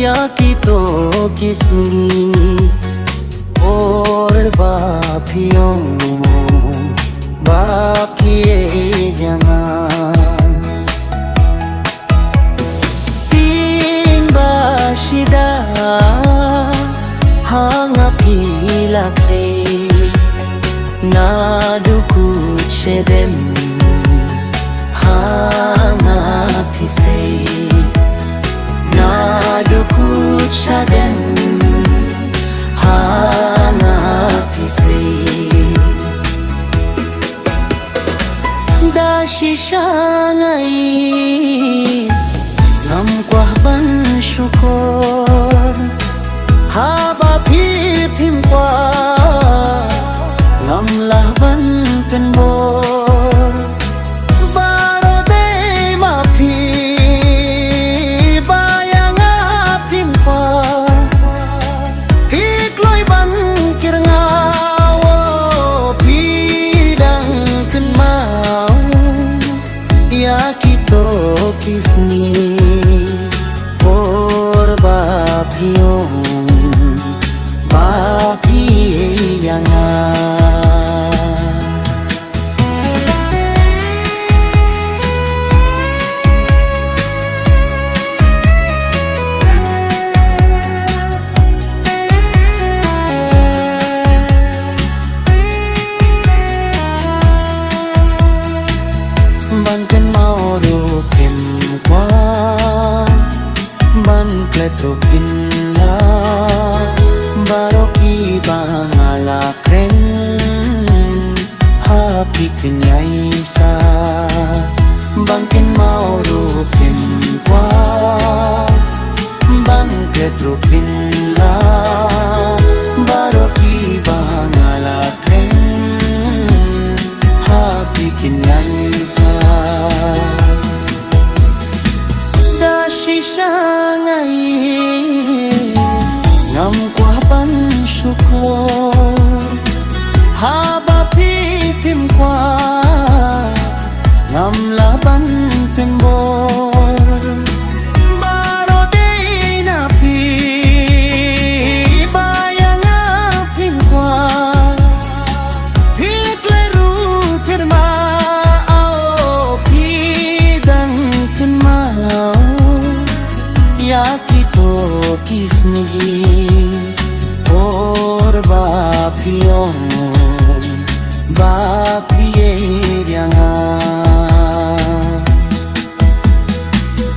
Yakito kisni or bapiyong bapiye jangan Pinba shida hangapilakle nadukut shedem hangapisei nadukut shadem hangapisei dashishangai namkwahban syukur haba pipim kwa ngamlahban penbor baro dei mapi bayang apim kwa pikloi ban kirngawo pidang kenmau yakito kisni por bapiyong ban ken mau ru pim kwa ban kletro pinna baroki bangala kren happy kenyai sa ban ken mau ru pim kwa ban kletro pinna baroki bangala kren happy kenyai sa dashishangai namkwahban syukur haba pipim kwa ngamlaban penbor baro dei napi bayang apim kwa pikleru pirma yakito kisni or bapiyong bapiye jangan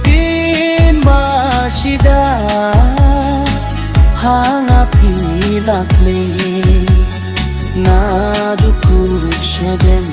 Pinba shida hangapilakle nadukut shedem